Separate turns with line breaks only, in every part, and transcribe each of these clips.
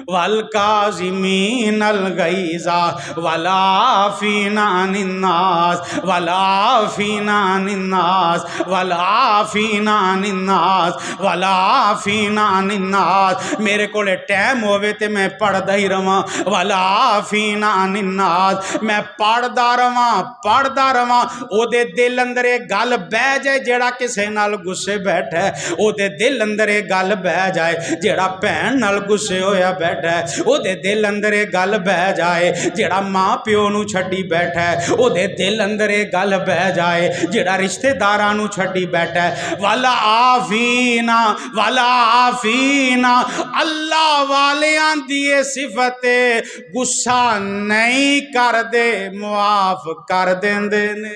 والکاظمین الغیظ والعافین عن الناس والعافین عن الناس والعافین عن الناس والعافین عن الناس. میرے کولے ٹائم ہوئے تے میں پڑھدا ہی رواں والعافین عن الناس. میں پڑھدا رواں او دے دل اندر اے گل بہ جائے جیڑا کسے نال گسے بیٹھا ہے، او دے دل اندر اے گل بہ جائے جیڑا بہن نال گسے ہویا بیٹھا ہے، او دے دل اندر اے گل بہ جائے جیڑا ماں پیو نو چھڈی بیٹھا ہے، او دے دل اندر اے گل بہ جائے جیڑا رشتہ داراں نو چھڈی بیٹھا ہے. والا عافینا اللہ والیاں دی صفت غصہ نہیں کر دے، معاف کر دیندے نے.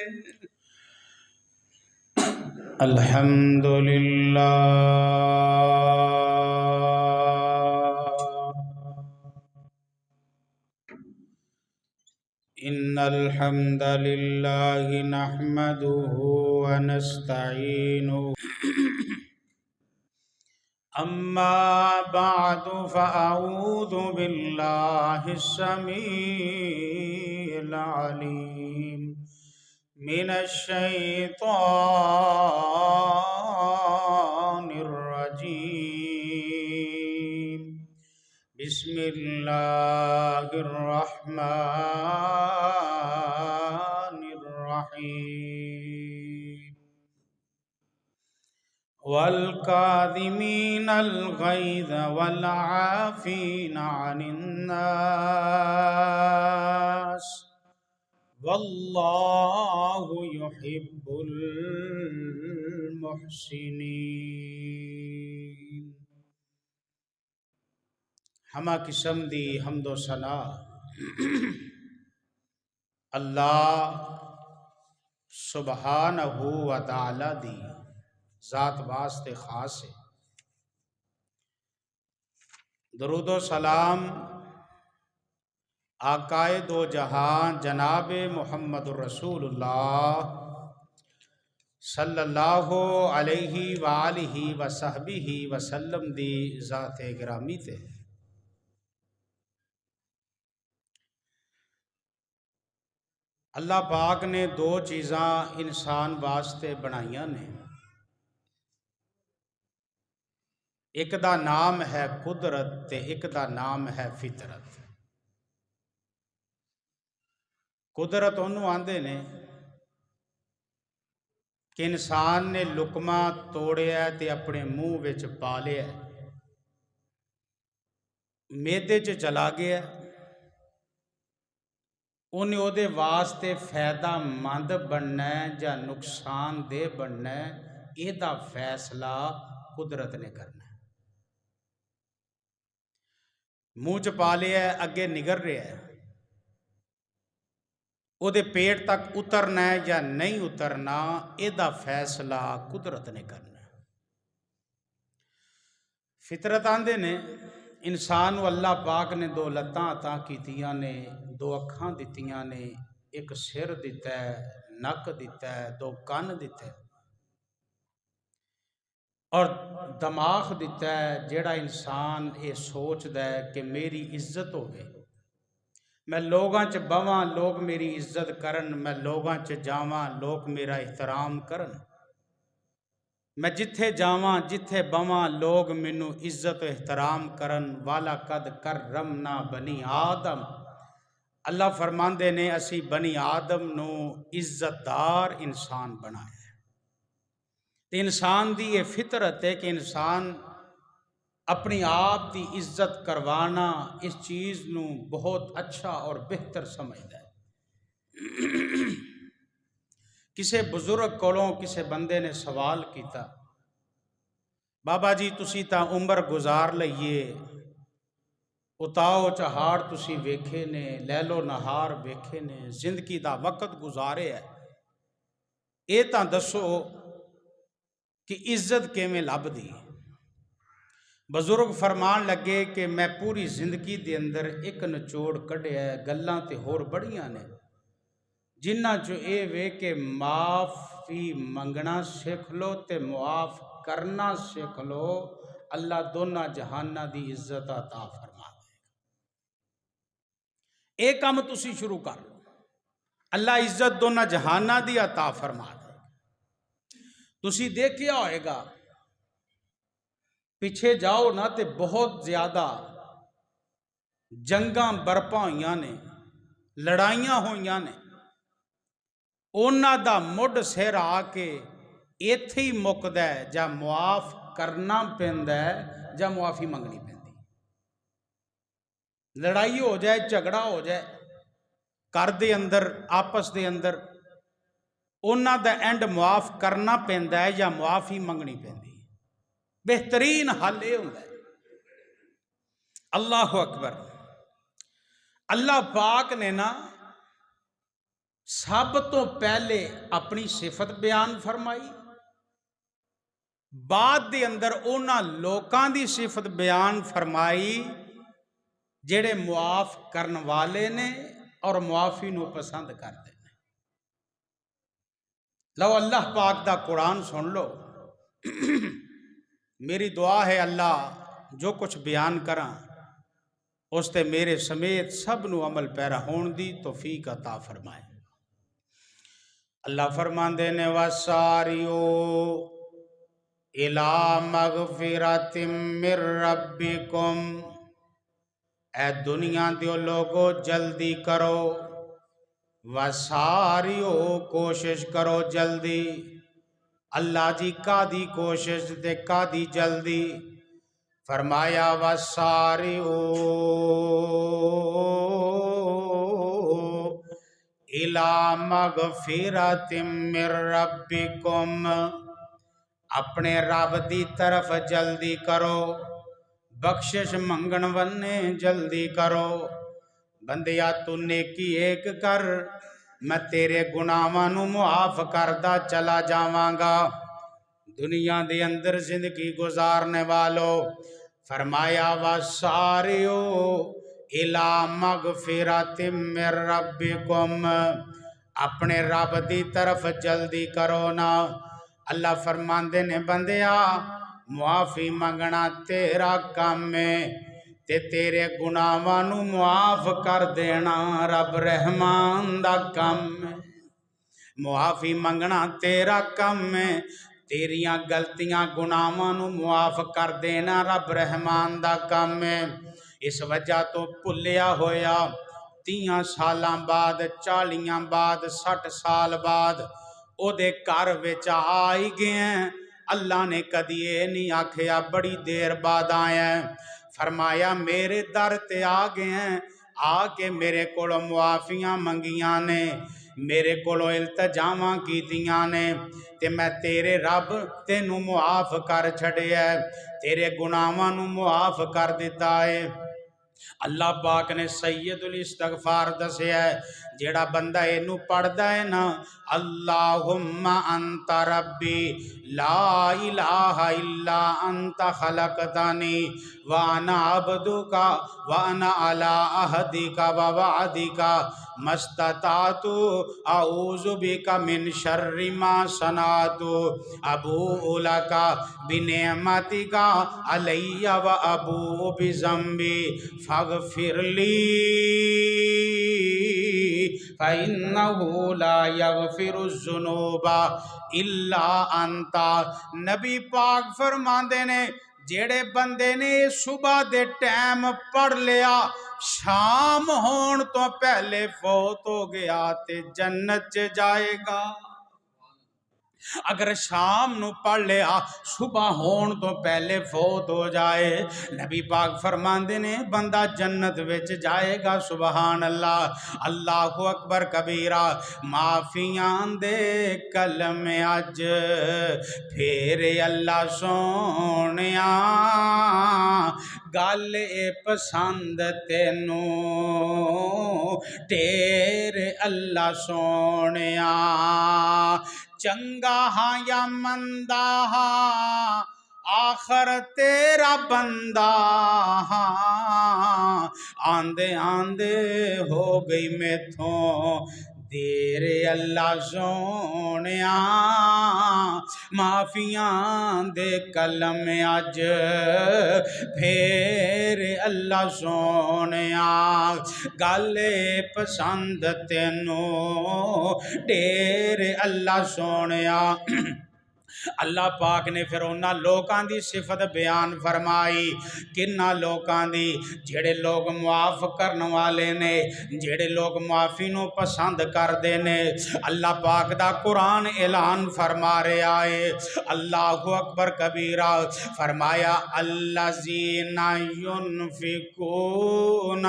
الحمدللہ ان الحمد للہ نحمده ونستعینه. اما بعد فاعوذ باللہ السمیع العلیم من الشیطان الرجیم. بسم اللہ الرحمن الرحیم. والکاظمین الغیظ والعافین عن الناس واللہ یحب المحسنین. ہمہ قسم دی حمد و ثنا اللہ سبحانہ و تعالی دی ذات واسطے خاص ہے. درود و سلام آقائے دو جہاں جناب محمد الرسول اللہ صلی اللہ علیہ وآلہ وصحبہ وسلم دی ذات گرامی تے. اللہ پاک نے دو چیزاں انسان واسطے بنائیاں نے. ایک دا نام ہے قدرت تے ایک دا نام ہے فطرت. قدرت انہوں آندے نے کہ انسان نے لقمہ توڑیا تے اپنے منہ وچ پا لیا، میدے چ چلا گیا، انہیں او دے واسطے فائدہ مند بننا ہے یا نقصان دہ بننا ہے، یہ دا فیصلہ قدرت نے کرنا ہے. منہ چ پا لیا ہے، اگے نگر رہا ہے، او دے پیٹ تک اترنا ہے یا نہیں اترنا، یہ دا فیصلہ قدرت نے کرنا ہے. فطرت آندے نے انسان و اللہ پاک نے دو لتاں عطا کیتیاں نے، دو اکھاں دتیاں نے، ایک سر دیتا ہے، نک دیتا ہے، دو کان دیتا ہے اور دماغ دیتا ہے جیڑا انسان یہ سوچدا ہے کہ میری عزت ہوگی، میں لوگاں چ بواں لوگ میری عزت کرن، میں لوگاں چ جاواں لوگ میرا احترام کرن، میں جتھے جاواں جتھے بواں لوگ مینوں عزت و احترام کرن. والا قد کرمنا بنی آدم. اللہ فرماندے نے اسی بنی آدم نو عزت دار انسان بنایا ہے. تے انسان دی یہ فطرت ہے کہ انسان اپنی آپ دی عزت کروانا اس چیز نو بہت اچھا اور بہتر سمجھدا ہے. کسے بزرگ کولوں کسے بندے نے سوال کیتا، بابا جی تسی تاں عمر گزار لئیے، اتاؤ چہاڑ تسی ویکھے نے، لیل و نہار ویکھے نے، زندگی دا وقت گزارے ہے، اے تاں دسو کہ عزت کیویں لبدی. بزرگ فرمان لگے کہ میں پوری زندگی دے اندر ایک نچوڑ کڈیا ہے، گلاں تے ہور بڑیاں نے، جنہ چو اے وے کہ معافی منگنا سیکھ لو تے معاف کرنا سیکھ لو، اللہ دونوں جہانہ دی عزت عطا فرما دے. یہ کام تسی شروع کر لو، اللہ عزت دونوں جہانہ دی عطا فرما دے۔ تسی دیکھیا ہوئے گا پیچھے جاؤ نا تے بہت زیادہ جنگاں برپا ہوئیاں نے، لڑائیاں ہوئیاں نے، اونا دا مڈ سر آ کے ایتھے ہی مکدا ہے، جا معاف کرنا پیندا ہے جا معافی منگنی پیندی۔ لڑائی ہو جائے، جھگڑا ہو جائے گھر دے اندر، آپس دے اندر، اونا دا اینڈ معاف کرنا پیندا ہے یا معافی منگنی پیندی۔ بہترین حل یہ ہوندا ہے۔ اللہ اکبر۔ اللہ پاک نے نا سب تو پہلے اپنی صفت بیان فرمائی، بعد دے اندر اونا لوکاں دی صفت بیان فرمائی جڑے معاف کرن والے نے اور معافی نو پسند کرتے ہیں۔ لو اللہ پاک دا قرآن سن لو۔ میری دعا ہے اللہ جو کچھ بیان کراں اس تے میرے سمیت سب نو عمل پیرا ہون دی توفیق عطا فرمائے۔ اللہ فرماندے نے وَسَارِعُوا إِلَىٰ مَغْفِرَةٍ مِّن رَبِّكُمْ، اے دنیا دیو لوگو جلدی کرو، وَسَارِعُوا کوشش کرو جلدی، اللہ جی کا دی کوشش تے کا دی جلدی، فرمایا وَسَارِعُوا إِلَىٰ مَغْفِرَةٍ مِّن رَبِّكُمْ، اپنے رب دی طرف جلدی کرو، بخشش منگن ونے جلدی کرو۔ بندیا تو نیکی ایک کر، میں تیرے گناہاں نو معاف کردہ چلا جاواں گا۔ دنیا دے اندر زندگی گزارنے والو، فرمایا وَسَارِعُوا إِلَىٰ مَغْفِرَةٍ مِّن رَبِّكُمْ، اپنے رب دی طرف جلدی کرو نا۔ اللہ فرماندے نے بندیا معافی منگنا تیرا کام ہے تے تیرے گناہاں نو معاف کر دینا رب رحمان دا کام ہے۔ معافی منگنا تیرا کام ہے، تیریاں غلطیاں گناہاں نو معاف کر دینا رب رحمان دا کام ہے۔ اس وجہ تو پلیا ہویا 30 سالاں بعد، 40 بعد، 60 سال بعد او دے گھر وچ آئی گئے ہیں۔ اللہ نے کدی یہ نہیں آکھیا بڑی دیر بعد آیا ہے، فرمایا میرے در تے آ گئے ہیں، آ کے میرے کولوں معافیاں منگیاں نے، میرے کولوں التجاواں کیتیاں نے، تے میں تیرے رب تینوں معاف کر چھڑے ہے، تیرے گناہاں نو معاف کر دیتا ہے۔ اللہ پاک نے سید الاستغفار دسیا ہے، جیڑا بندہ اینو پڑھدا ہے نا، اللہم انت ربی لا الہ الا انت خلقتنی وانا عبدک وانا علی عہدک ووعدک ما استطعت اعوذ بک من شر ما صنعت ابوء لک بنعمتک علی وابوء بذنبی فاغفر لی فَإِنَّهُ لَا يَغْفِرُ الذُّنُوبَ إِلَّا أَنْتَ۔ نبی پاک فرماندے نے جیڑے بندے نے صبح دے ٹائم پڑھ لیا، شام ہون تو پہلے فوت ہو گیا تے جنت چ جائے گا۔ اگر شام نو پڑھ لیا صبح ہون تو پہلے فوت ہو جائے، نبی پاک فرماندے نے بندہ جنت وچ جائے گا۔ سبحان اللہ، اللہ اکبر کبیرہ۔ معافیاں دے کلمے اج پھیرے اللہ سونیا، گل اے پسند تینوں تیرے اللہ سونیا، چنگا ہاں یا مندہ ہاں آخر تیرا بندہ ہاں، آندے آندے ہو گئی میں تھوں دیر اللہ سونیا معافیاں دے کلم اج پھر اللہ سونیا گل پسند تینوں ڈیر اللہ سونیا اللہ پاک نے پھر انہاں لوکاں دی صفت بیان فرمائی کنہ لوکاں دی جڑے لوگ معاف کرن والے نے جڑے لوگ معافی نو پسند کر دے نے اللہ پاک دا قرآن اعلان فرما رہا ہے اللہ اکبر کبیرہ فرمایا الذین ينفقون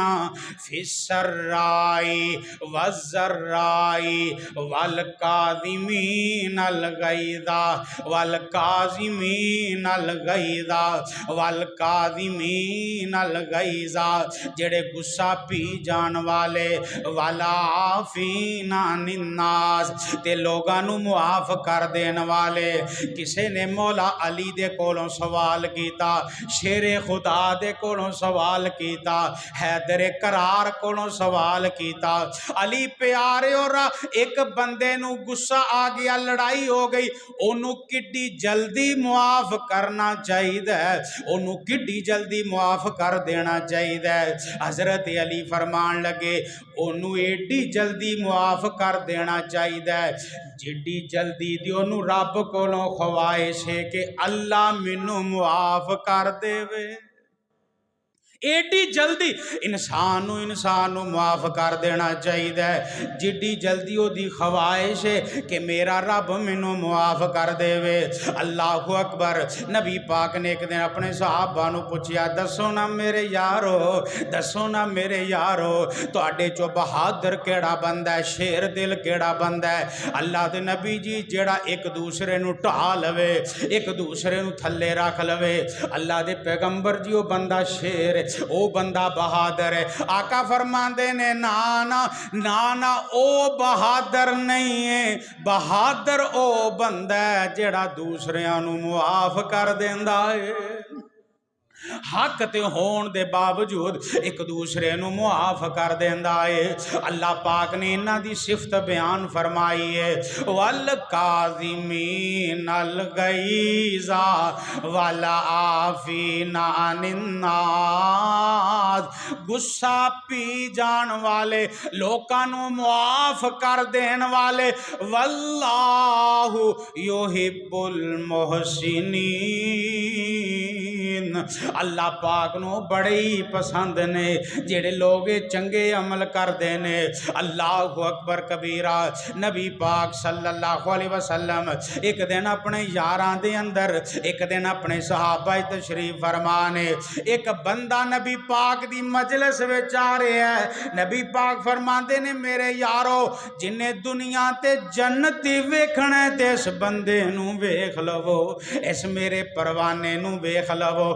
فی السراء والضراء والکاظمین الغیظ والکاظمین الغیظ والکاظمین الغیظ جڑے غصہ پی جان والے والعافین عن الناس تے لوگاں نو معاف کر دین والے کسے نے مولا علی دے کولوں سوال کیتا شیر خدا دے کولوں سوال کیتا حیدر کرار کولوں سوال کیتا علی پیارے اور ایک بندے نو غصہ آ گیا لڑائی ہو گئی اونوں کڈی جلدی معاف کرنا چاہیے اونوں کڈی جلدی معاف کر دینا چاہیے حضرت علی فرمان لگے اونوں ایڈی جلدی معاف کر دینا چاہیے جڈی جلدی دی اونوں رب کولوں خواہش ہے کہ اللہ مینوں معاف کر دے ایڈی جلدی انسان معاف کر دینا چاہیے جڈی جلدی وہ دی خواہش ہے کہ میرا رب مینوں معاف کر دے اللہ اکبر نبی پاک نے ایک دن اپنے صحابہ نو پوچھیا دسو نا میرے یارو دسو نا میرے یارو تواڈے چو بہادر کیڑا بندہ ہے شیر دل کیڑا بندہ ہے اللہ دے نبی جی جیڑا ایک دوسرے نو ٹھا لوے ایک دوسرے نو تھلے رکھ لوے اللہ دے پیغمبر جی وہ بندہ شیر او بندہ بہادر ہے آقا فرماندے نے نانا او بہادر نہیں ہے بہادر او بندہ ہے جڑا دوسریاں نو معاف کر دیندا ہے حق تے ہون دے باوجود ایک دوسرے نو معاف کر دیندا ہے اللہ پاک نے انہاں دی صفت بیان فرمائی ہے والکاظمین الغیظ والعافین عن الناس غصہ پی جان والے لوکاں نو معاف کر دین والے واللہ یحب المحسنین اللہ پاک نو بڑے ہی پسند نے جڑے لوگ چنگے عمل کر دینے اللہ اکبر کبیرہ نبی پاک صلی اللہ علیہ وسلم ایک دن اپنے یاراں دے اندر ایک دن اپنے صحابہ تشریف فرمانے ایک بندہ نبی پاک دی مجلس وچ آ رہا ہے نبی پاک فرماندے نے میرے یارو جنہیں دنیا تے جنتی ویکھنا ہے تے اس بندے نو ویکھ لو اس میرے پروانے نو ویکھ لو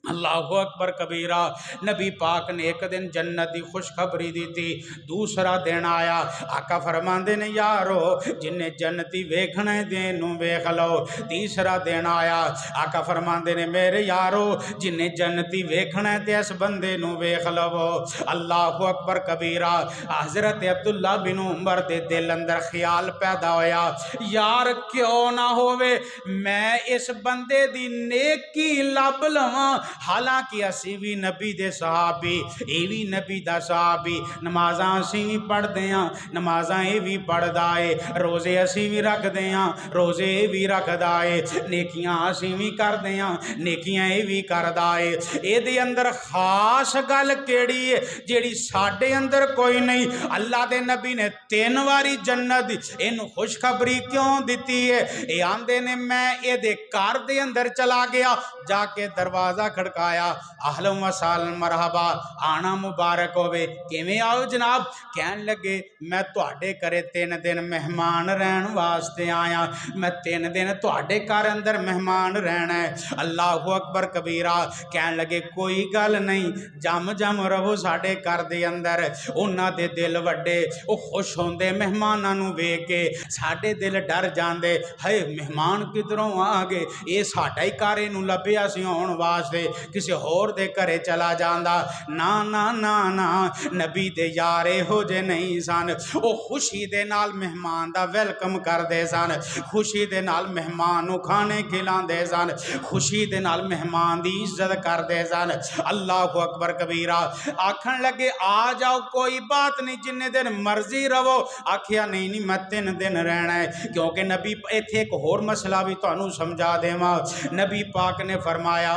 اللہ اکبر کبیرہ نبی پاک نے ایک دن جنت دی خوشخبری دی تھی دوسرا دن آیا آقا فرماندے نے یارو جنہیں جنتی ویکھنے دینوں ویکھ لو تیسرا دن آیا آقا فرماندے نے میرے یارو جنہیں جنتی ویکھنے تے اس بندے نو ویکھ لو اللہ اکبر کبیرہ حضرت عبداللہ بن عمر دے دل اندر خیال پیدا ہویا یار کیوں نہ ہوئے میں اس بندے دی نیکی لب لواں حالانکہ اسی بھی نبی دے صحابی اے بھی نبی دا صحابی نمازاں اسی بھی پڑھ دیاں نمازاں اے بھی پڑھ دائے روزے اسی بھی رکھ دیاں روزے اے بھی رکھ دائے نیکیاں اسی بھی کر دیاں نیکیاں اے بھی کر دائے اے دے اندر خاص گل کیڑی ہے جیڑی ساڑھے اندر کوئی نہیں اللہ دے نبی نے 3 واری جنت ان خوشخبری کیوں دیتی ہے اے آندے نے میں اے دے کار دے اندر چلا گیا جا کے دروازہ کھڑکایا اہلم و سالم مرحبا آنا مبارک ہوئے کیویں آؤ جناب کہن لگے میں تواڈے کرے 3 دن مہمان رہن واسطے آیا میں 3 دن تواڈے کار اندر مہمان رہنا ہے اللہ اکبر کبیرہ کہن لگے کوئی گل نہیں جم رہو ساڈے کار دے اندر انہاں دے دل وڈے او خوش ہوندے مہماناں نو ویکھ کے ساڈے دل ڈر جاندے ہائے مہمان کدھروں آ گئے اے ساڈا ہی کار نو لبیا سی آن واسطے کسی ہور دے گھرے چلا جاندا، نا نا نا نا، نبی دے یار ہو جے نہیں سن، او خوشی دے نال مہمان دا ویلکم کر دے سن، خوشی دے نال مہمان نو کھانے کھلان دے سن، خوشی دے نال مہمان دی عزت کر دے سن۔ اللہ اکبر کبیرہ، آکھن لگے آ جاؤ کوئی بات نہیں جننے دن مرضی رہو، آکھیا نہیں میں 3 دن رہنا ہے، کیونکہ نبی ایتھے ایک اور مسئلہ بھی تانوں سمجھا دیواں۔ نبی پاک نے فرمایا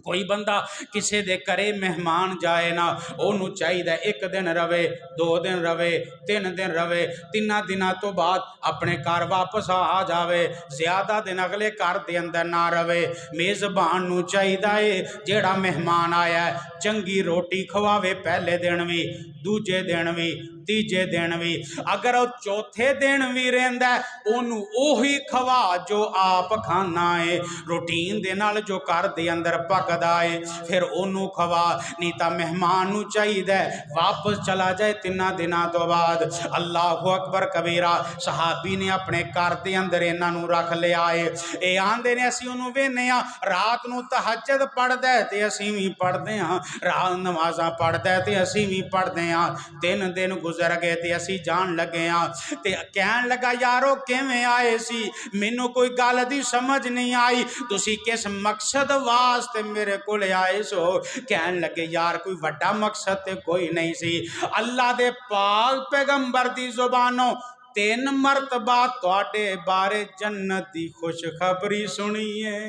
کوئی بندہ کسے دے کرے مہمان جائے نا، اونوں چاہیے 1 دن روے، 2 دن روے، 3 دن روے، 3 دنوں تو بعد اپنے گھر واپس آ جاوے، زیادہ دن اگلے گھر دے اندر نہ روے۔ میزبان نو چاہیے جیڑا مہمان آیا ہے چنگی روٹی کھواوے، پہلے دن بھی، دوجے دن بھی، تیجے دن بھی، اگر وہ چوتھے دن بھی رہندا ہے اونوں اوہی کھوا جو آپ کھانا ہے، روٹین دے نال جو گھر دے اندر پکدا ہے پھر اونوں کھوا، نہیں تا مہمان نو چاہیے واپس چلا جائے 3 دنوں تو بعد۔ اللہ اکبر کبیرہ، صحابی نے اپنے گھر دے اندر انہاں نو رکھ لیا ہے، اے آندے نے اسی اونوں وینے ہاں رات نو تہجد پڑھدا ہے تے اسی وی پڑھدے ہاں، رات نمازاں پڑھدا ہے تے اسی وی پڑھدے ہاں، 3 دن گزر گئے تے اسی جان لگے ہاں، تے کہن لگا یارو کیویں آئے سی، مینوں کوئی گل دی سمجھ نہیں آئی، تسی کس مقصد واسطے میرے کول آئے سو؟ کہن لگے یار کوئی وڈا مقصد تے کوئی نہیں سی، اللہ دے پاک پیغمبر دی زبانوں 3 مرتبہ تواڈے بارے جنت دی خوشخبری سنی ہے،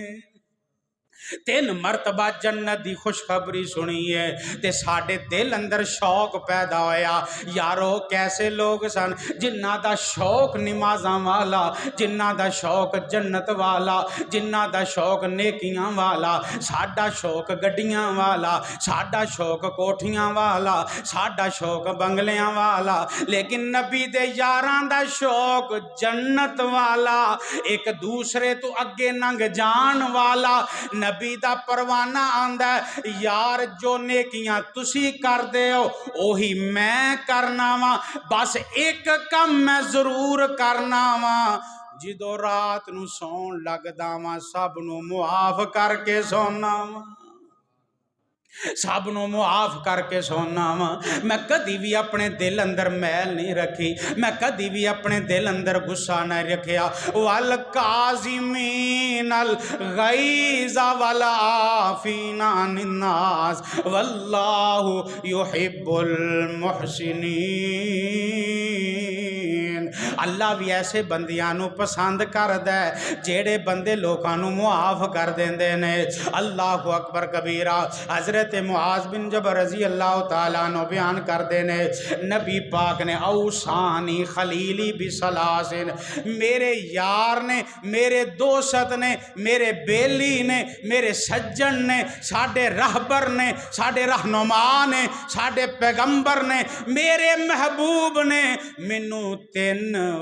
3 مرتبہ جنت دی خوشخبری سنی ہے، تے ساڈے دل اندر شوق پیدا ہویا، یارو کیسے لوگ سن جنہ دا شوق نمازاں والا، جنہ دا شوق جنت والا، جنہ دا شوق نیکیاں والا، ساڈا شوق گڈیاں والا، ساڈا شوق کوٹھیاں والا، ساڈا شوق بنگلیاں والا، لیکن نبی دے یاراں دا شوق جنت والا، ایک دوسرے تو اگے ننگ جان والا۔ نبی دا پروانہ آندا ہے یار جو نیکیاں تسی کر دے ہو اوہی میں کرنا وا، بس ایک کم میں ضرور کرنا وا، جدو رات نو سون لگدا وا سب نو معاف کر کے سونا وا، سب نو معاف کر کے سونا وا، میں کدی بھی اپنے دل اندر میل نہیں رکھی، میں کدی بھی اپنے دل اندر غصہ نہیں رکھیا، والکاظمین الغیظ والعافین عن الناس واللہ یحب المحسنین۔ اللہ بھی ایسے بندیاں نو پسند کردا ہے جیڑے بندے لوکاں نو معاف کر دیندے نے۔ اللہ اکبر کبیرہ، حضرت معاذ بن جبل رضی اللہ تعالیٰ عنہ بیان کردے نے نبی پاک نے اوصانی خلیلی بسلاسن، میرے یار نے، میرے دوست نے، میرے بیلی نے، میرے سجن نے، ساڈے رہبر نے، ساڈے رہنما نے، ساڈے پیغمبر نے، میرے محبوب نے مینوں 3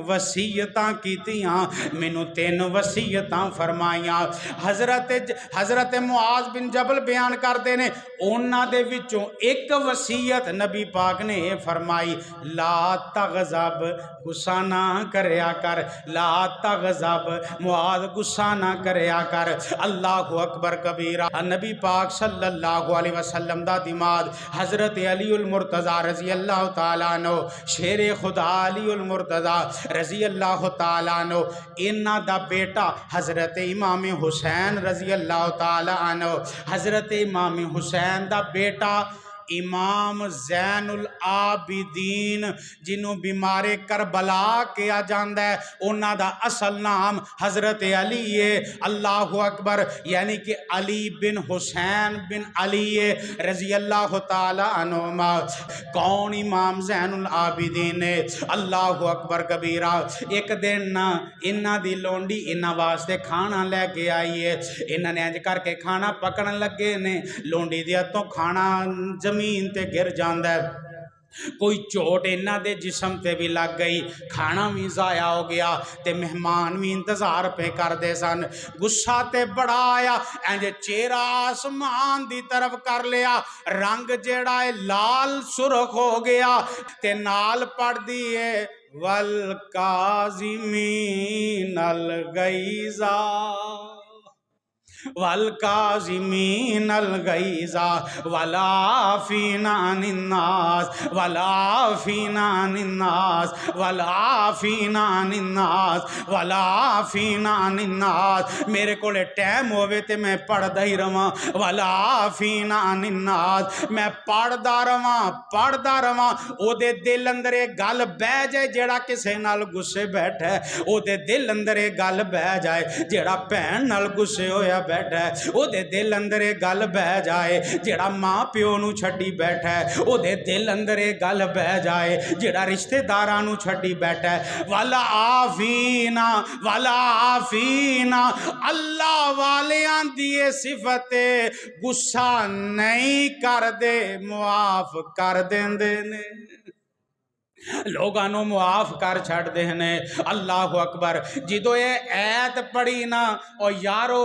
وصیتاں کیتیاں، مینوں 3 وصیتاں فرمائیاں۔ حضرت معاذ بن جبل بیان کردے نے اونا دے وچوں ایک وصیت نبی پاک نے فرمائی، لا تغضب، غصہ نہ کریا کر، لا تغضب، معاذ غصہ نہ کریا کر۔ اللہ اکبر کبیرہ، نبی پاک صلی اللہ علیہ وسلم دا دماد حضرت علی المرتضی رضی اللہ تعالیٰ عنہ، شیر خدا علی المرتضی رضی اللہ تعالیٰ عنہ، انہ دا بیٹا حضرت امام حسین رضی اللہ تعالیٰ عنہ، حضرت امام حسین دا بیٹا امام زین العابدین جنہوں بیمار کربلا کیا جاندہ ہے، انہاں دا اصل نام حضرت علی ہے۔ اللہ اکبر، یعنی کہ علی بن حسین بن علی رضی اللہ تعالیٰ عنہما۔ کون امام زین العابدین نے؟ اللہ اکبر کبیرہ، ایک دن نا انہاں دی لونڈی انہاں واسطے کھانا لے کے آئی ہے، انہاں نے انج کر کے کھانا پکڑن لگے نے، لونڈی دیا تو کھانا زمین تے گر جاندہ ہے، کوئی چوٹ انہاں دے جسم تے بھی لگ گئی، کھانا بھی ضائع ہو گیا تے مہمان بھی انتظار پہ کر دے سن۔ غصہ تے بڑا آیا، انج چہرہ آسمان دی طرف کر لیا، رنگ جیڑا ہے لال سرخ ہو گیا تے نال پڑھ دیئے والکاظمین الغیظ والکاظمین الغیظ والعافین عن الناس والعافین عن الناس والعافین عن الناس والعافین عن الناس. میرے کولے ٹائم ہوئے تے میں پڑھدا ہی رواں والعافین عن الناس. میں پڑھدا رواں او دے دل اندر اے گل بہ جائے جیڑا کسے نال گسے بیٹھا ہے, او دے دل اندر اے گل بہ جائے جیڑا بہن نال گسے ہویا بیٹھا ہے, او دے دل اندر اے گل بہ جائے جیڑا ماں پیو نو چھڈی بیٹھا ہے, او دے دل اندر اے گل بہ جائے جیڑا رشتہ داراں نو چھڈی بیٹھا ہے. والعافین اللہ والیاں دی صفت غصہ نہیں کر دے معاف کر دیندے نے, لوگاں نو معاف کر چھڑ دے نے. اللہ اکبر. جدو یہ ایت پڑھی نا او یارو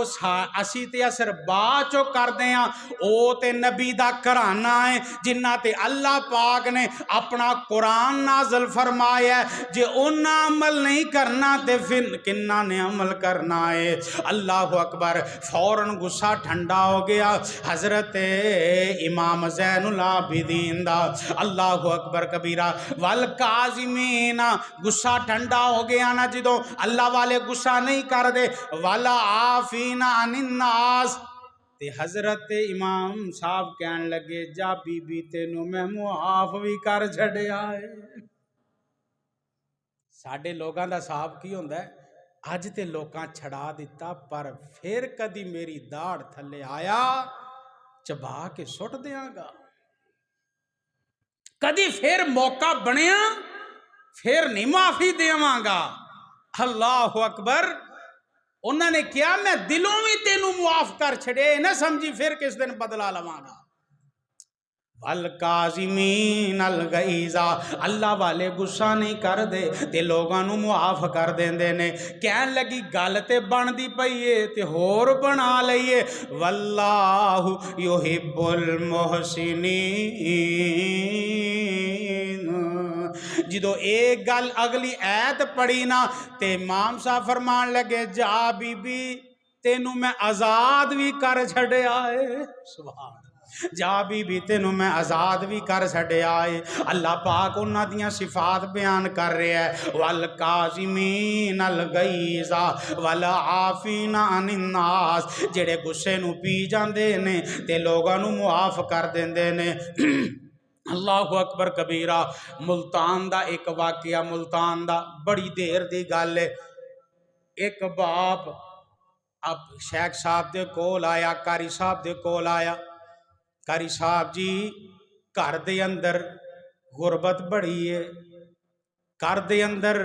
اسی تے اثر باچو کر دیاں, او تے نبی دا کرانہ ہے جنہ تے اللہ پاک نے اپنا قرآن نازل فرمایا ہے. جے انہاں عمل نہیں کرنا تے پھر کنہ نے عمل کرنا ہے. اللہ اکبر. فوراً غصہ ٹھنڈا ہو گیا حضرت امام زین العابدین دا. اللہ اکبر کبیرہ. والکاظمین غصہ ٹھنڈا ہو گیا نا جدو اللہ والے غصہ نہیں کر دے. والعافین عن الناس. تے حضرت امام صاحب کہن لگے جا بی بی تینوں میں معاف بھی کر چھڑیا ہے. ساڈے لوگاں دا صاحب کی ہوندا ہے اج تے لوکاں چھڑا دیتا پر پھر کدی میری داڑھ تھلے آیا چبا کے سٹ دیاں گا, کدی پھر موقع بنیا پھر نہیں معافی دیواں گا. اللہ اکبر. انہوں نے کیا میں دلوں میں تینوں معاف کر چھڑے نہ سمجھی پھر کس دن بدلا لواں گا. والکاظمین الغیظ. اللہ والے غصہ نہیں کر دے تے لوگاں نو معاف کر دیندے نے. کہن لگی گل تے بن دی پئیے تے ہور بنا لئیے. واللہ یحب المحسنین. جدو ایک گل اگلی ایت پڑھی نا تے امام صاحب فرمان لگے جا بی بی تینوں میں آزاد بھی کر چھڑیا ہے. سبحان. جا بی بی تینوں میں آزاد بھی کر چھڑیا ہے. اللہ پاک انہاں دیاں صفات بیان کر رہے ہیں. والکاظمین الغیظ والعافین عن الناس. جڑے غصے نو پی جاندے نے تے لوگاں نو معاف کر دیندے نے. اللہ اکبر کبیرہ. ملتان دا ایک واقعہ, ملتان دا بڑی دیر دی گل ہے. ایک باپ اب شیخ صاحب دے کول آیا, قاری صاحب دے کول آیا. قاری صاحب جی گھر دے اندر غربت بڑی ہے, گھر دے اندر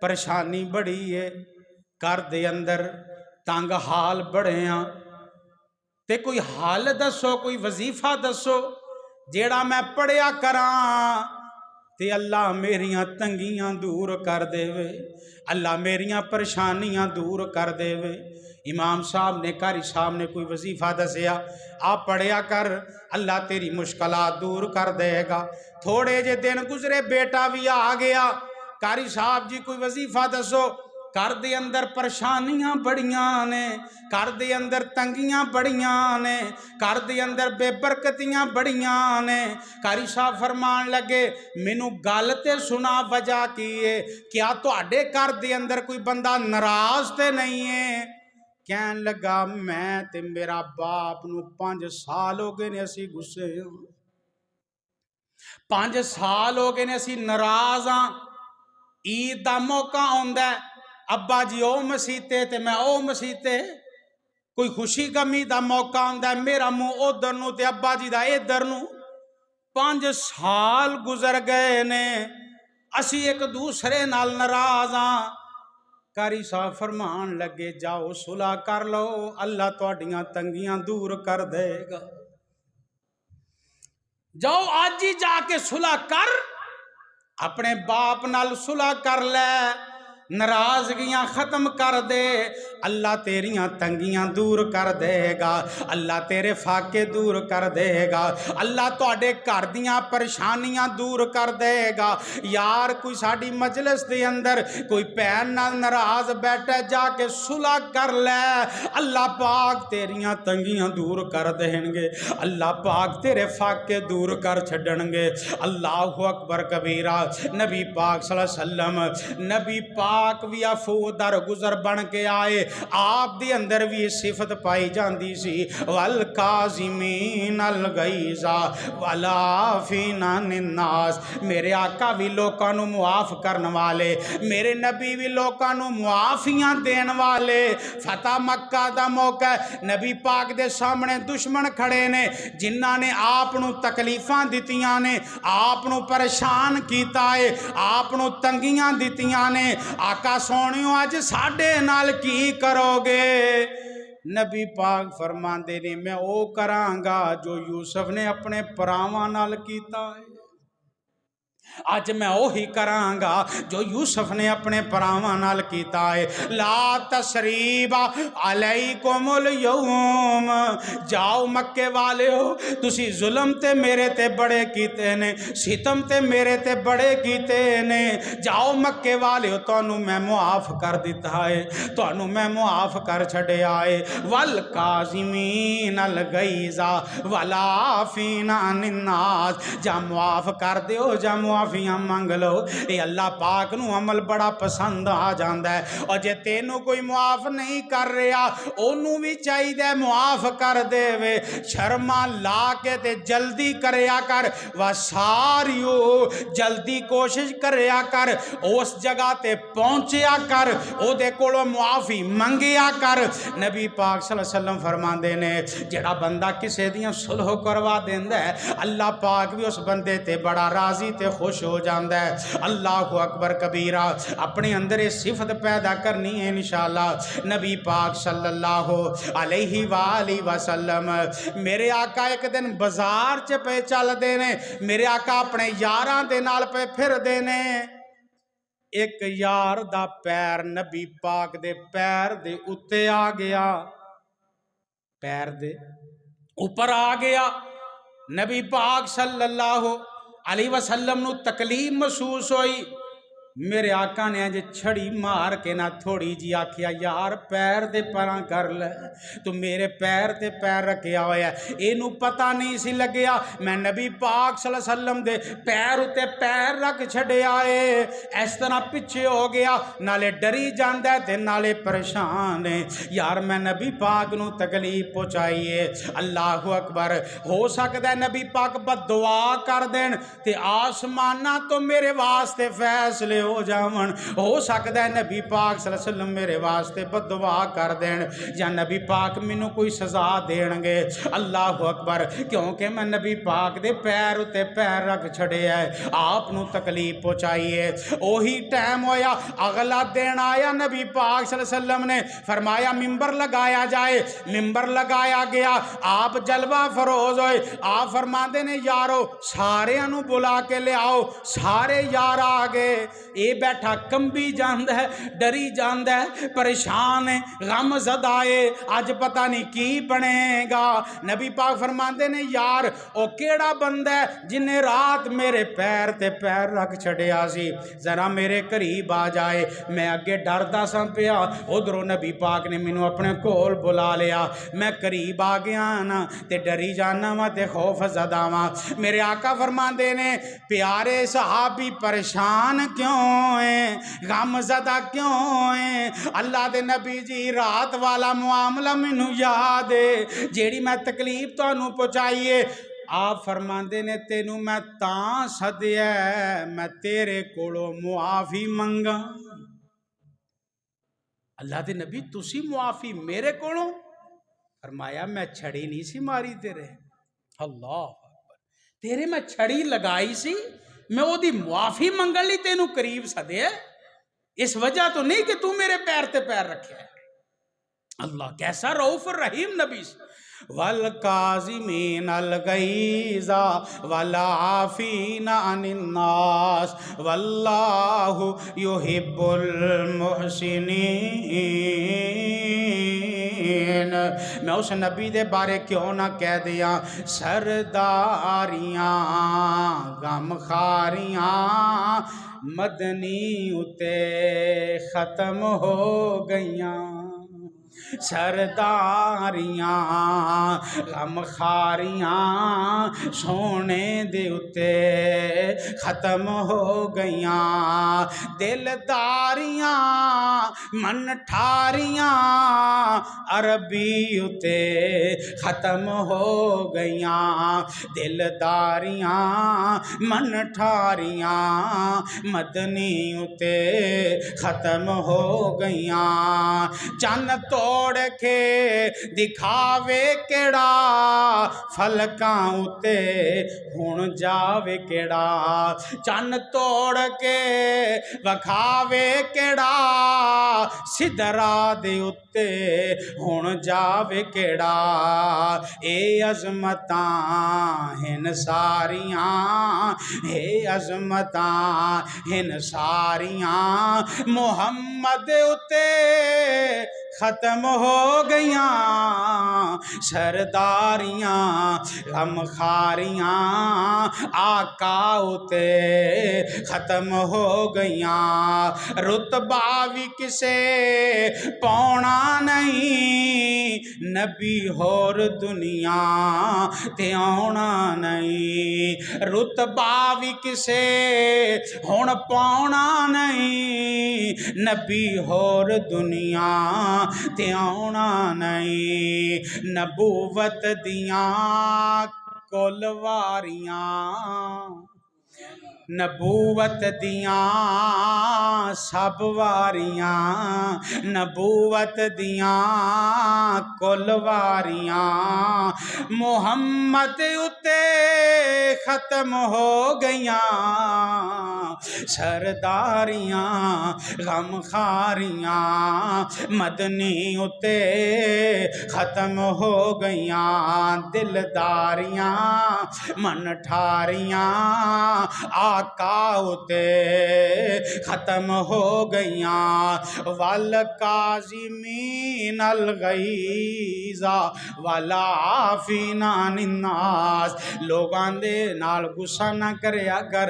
پریشانی بڑی ہے, گھر دے اندر تنگ حال بڑے ہیں, تے کوئی حال دسو, کوئی وظیفہ دسو جیڑا میں پڑھیا کراں تے اللہ میریاں تنگیاں دور کر دے وے, اللہ میریاں پریشانیاں دور کر دے وے. امام صاحب نے قاری صاحب نے کوئی وظیفہ دسیا, آپ پڑھیا کر اللہ تیری مشکلات دور کر دے گا. تھوڑے جے دن گزرے بیٹا بھی آ گیا. قاری صاحب جی کوئی وظیفہ دسو, گھر دے اندر پریشانیاں بڑیاں نے, گھر دے اندر تنگیاں بڑیاں نے, گھر دے اندر بے برکتیاں بڑیاں نے. قاری صاحب فرمان لگے مینوں گل تے سنا وجہ کی ہے, کیا تواڈے گھر دے اندر کوئی بندہ ناراض تے نہیں ہے؟ کہن لگا میں تے میرا باپ نو 5 سال ہو گئے نے اسی غصے ہاں, 5 سال ہو گئے نے اسی ناراض ہاں. عید دا موقع ہوندا ہے ابا جی او مسیتے تے میں او مسیتے, کوئی خوشی غمی دا موقع ہوندا ہے میرا منہ ادھر نو تے ابا جی دا ادھر نو. 5 سال گزر گئے نے اسی ایک دوسرے نال ناراض ہاں. قاری صاحب فرمان لگے جاؤ صلح کر لو, اللہ تواڈیاں تنگیاں دور کر دے گا. جاؤ آج ہی جا کے صلح کر, اپنے باپ نال صلح کر لے, ناراضگیاں ختم کر دے. اللہ تیریاں تنگیاں دور کر دے گا، اللہ تیرے فاقے دور کر دے گا، اللہ تواڈے گھر دیاں پریشانیاں دور کر دے گا۔ یار کوئی ساڈی مجلس دے اندر کوئی بھین نال ناراض بیٹھا، جا کے صلح کر لے، اللہ پاک تیریاں تنگیاں دور کر دیں گے، اللہ پاک تیرے فاقے دور کر چھڈن گے۔ اللہ اکبر کبیرہ۔ نبی پاک صلی اللہ علیہ وسلم، نبی پاک بھی عفو در گزر بن کے آئے، آپ دی اندر بھی صفت پائی جاندی سی، والکاظمین الغیظ والعافین عن الناس۔ میرے آقا بھی لوکاں نو معاف کرن والے، میرے نبی بھی لوکاں نو معافیاں دین والے۔ فتح مکہ دا موقع ہے، نبی پاک دے سامنے دشمن کھڑے نے جنہاں نے آپ نو تکلیفاں دتیاں نے، آپ نو پریشان کیتا ہے، آپ نو تنگیاں دتیاں نے۔ آقا سونیو اج ساڈے نال کی کرو گے؟ نبی پاک فرماندے نے میں او کراں گا جو یوسف نے اپنے پراواں نال کیتا ہے، اج میں وہی کراں گا جو یوسف نے اپنے پراواں نال کیتا ہے۔ لا تسریب علیکم اليوم، جاؤ مکے والے ہو، تسی ظلم تے میرے تے بڑے کیتے نے، ستم تے میرے تے بڑے کیتے نے، جاؤ مکے والے ہو، تانوں میں معاف کر دیتا ہے، تانوں میں معاف کر چھڈیا ہے۔ والکاظمین الغیظ والعافین عن الناس، جا معاف کر دیو، جا معافیاں منگ لو۔ اے اللہ پاک نو عمل بڑا پسند آ جاندا ہے، اور جے تینوں کوئی معاف نہیں کر رہا اونوں بھی چاہیے معاف کر دے وے۔ شرما لا کے تے جلدی کریا کر، وساریو جلدی کوشش کریا کر، اس جگہ تے پہنچیا کر، او دے کولوں معافی منگیا کر۔ نبی پاک صلی اللہ علیہ وسلم فرماندے نے جڑا بندہ کسے دیاں صلح کروا دیندا ہے، اللہ پاک بھی اس بندے تے بڑا راضی تے خوش ہو جاندا ہے۔ اللہ اکبر کبیرہ۔ اپنے اندر یہ صفت پیدا کرنی ہے انشاءاللہ۔ نبی پاک صلی اللہ علیہ وآلہ وسلم، میرے آقا ایک دن بازار چ پہ چل دینے، میرے آقا اپنے یاراں دے نال پہ پھر دینے، ایک یار دا پیر نبی پاک دے پیر دے اتے آ گیا، پیر دے اوپر آ گیا۔ نبی پاک صلی اللہ علیہ وسلم نو تکلیف محسوس ہوئی، میرے آقا نے اج چھڑی مار کے نہ تھوڑی جی آکھیا یار پیر دے پراں کر لے، تو میرے پیر تے پیر رکھیا ہویا ہے، اینو پتہ نہیں سی لگیا میں نبی پاک صلی اللہ علیہ وسلم دے پیر اتے پیر رکھ چھڑے آئے، اس طرح پیچھے ہو گیا، نالے ڈری جاندا ہے تے نالے پریشان ہے، یار میں نبی پاک نو تکلیف پہنچائیے۔ اللہ اکبر۔ ہو سکتا ہے نبی پاک بد دعا کر دین تے آسمانہ تو میرے واسطے فیصلے ہو جاون، ہو سکتا ہے نبی پاک صلی اللہ علیہ وسلم میرے واسطے بد دعا کر دین، یا نبی پاک مینوں کوئی سزا دین گے۔ اللہ اکبر۔ کیونکہ میں نبی پاک دے پیر اتے پیر رکھ چھڑے ہے، آپ نو تکلیف پہنچائیے۔ وہی ٹائم ہویا، اگلا دن آیا، نبی پاک صلی اللہ علیہ وسلم نے فرمایا ممبر لگایا جائے، ممبر لگایا گیا، آپ جلوہ فروز ہوئے، آپ فرماندے نے یارو سارے انو بلا کے لے آؤ، سارے یار آگے، اے بیٹھا کمبی جاندہ ہے، ڈری جاندہ ہے، پریشان ہے، غم زدہ ہے، آج پتہ نہیں کی بنے گا۔ نبی پاک فرماندے نے یار او کیڑا بندہ ہے جنہیں رات میرے پیر تے پیر رکھ چھڑے آسی، ذرا میرے قریب آ جائے۔ میں اگے ڈردا سا پیا، ادھروں نبی پاک نے مینوں اپنے کول بلا لیا، میں قریب آ گیا نا تے ڈری جانا وا تے خوف زدہ وا۔ میرے آقا فرماندے نے پیارے صحابی پریشان کیوں ہیں، غم زدہ کیوں ہیں؟ اللہ دے نبی جی رات والا معاملہ مینوں یاد ہے جیڑی میں تکلیف تانوں پہنچائیے۔ آپ فرماندے نے تینوں میں تاں سدیا میں تیرے کولوں معافی منگا۔ اللہ دے نبی تسی معافی میرے کولوں؟ فرمایا میں چھڑی نہیں سی ماری تیرے، اللہ اکبر، تیرے میں چھڑی لگائی سی، میں وہ دی معافی منگل لی تینوں قریب سدیا، اس وجہ تو نہیں کہ تو میرے پیر تے پیر رکھے ہے۔ اللہ کیسا رؤوف الرحیم نبی سے۔ والکاظمین الغیظ والعافین عن الناس واللہ یحب المحسنین۔ میں اس نبی دے بارے کیوں نہ کہہ دیا سرداریاں غمخاریاں مدنی اتے ختم ہو گئیاں، سرداریاں غمخاریاں سونے دے اتے ختم ہو گئیاں، دلداریاں من ٹھاریاں عربی اتے ختم ہو گئیاں، دلداریاں من ٹھاریاں مدنی اتے ختم ہو گئیاں، چن توڑ کے دکھاوے کیڑا فلکاں اتے ہن جاوے کیڑا، چن توڑ کے وکھاوے کیڑا سدرا دے اتے ہن جاوے کیڑا، اے عظمتاں ہن ساریاں، اے عظمتاں ہن ساریاں محمد اتے ختم ہو گئیاں، سرداریاں غمخاریاں آقا اتے ختم ہو گئیاں، رتبہ بھی کسے پونا نہیں، نبی ہور دنیا تے آنا نہیں، رتبہ بھی کسے ہون پونا نہیں، نبی ہور دنیا تے آنا نہیں، نبوت دیاں کل واریاں، نبوت دیاں سب واریاں، نبوت دیاں کل واریاں محمد اتے ختم ہو گئیاں، سرداریاں غمخاریاں مدنی اتے ختم ہو گئیاں، دلداریاں من ٹھاریاں آقا اتے ختم ہو گئیاں، والکاظمین الغیظ والعافین عن الناس، لوگاں دے نال غصہ نہ کریا کر،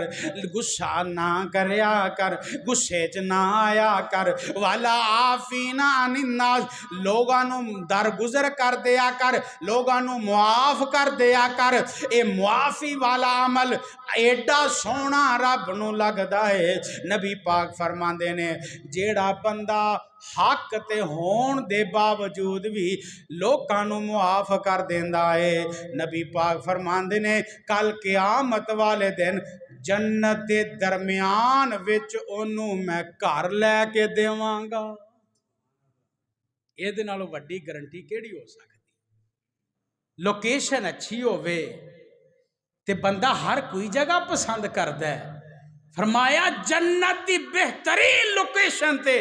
غصہ نہ کریا کر، غصے چ نہ آیا کر، والعافین عن الناس، لوگاں نو درگزر کر دیا کر، لوگاں نو معاف کر دیا کر، اے معافی والا عمل ایڈا سونا رب نو لگدا ہے۔ نبی پاک فرماندے نے جیڑا بندہ حق تے ہون دے باوجود بھی لوکاں نو معاف کر دیندا ہے، نبی پاک فرماندے نے کل قیامت والے دن جنت دے درمیان وچ اونوں میں گھر لے کے دیواں گا۔ اے دے نالوں وڈی گارنٹی کیڑی ہو سکتی؟ لوکیشن اچھی ہووے تے بندہ ہر کوئی جگہ پسند کردا ہے، فرمایا جنت دی بہترین لوکیشن تے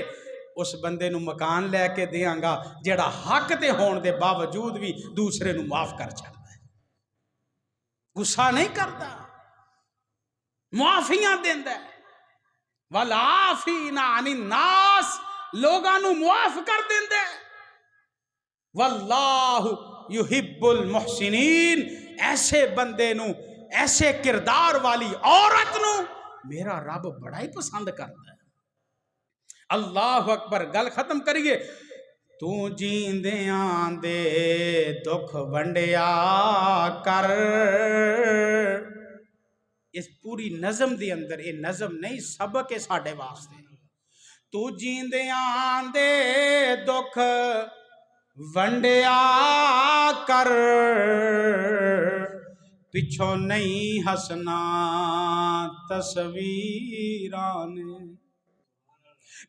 اس بندے نو مکان لے کے دیاں گا جیڑا حق تے ہون دے باوجود بھی دوسرے نو معاف کر چھڑدا ہے، غصہ نہیں کردا، معافیاں دیندا ہے، والعافین عن الناس، لوگاں نو معاف کر دیندا ہے، واللہ یحب المحسنین، ایسے بندے نو ایسے کردار والی عورت نو میرا رب بڑا ہی پسند کرتا ہے۔ اللہ اکبر، گل ختم کریے، تو جیندیاں دے دکھ ونڈیا کر، اس پوری نظم دے اندر، یہ نظم نہیں سبق ہے ساڈے واسطے، تو جیندیاں دے دکھ ونڈیا کر، پچھوں نہیں ہسنا تصویران،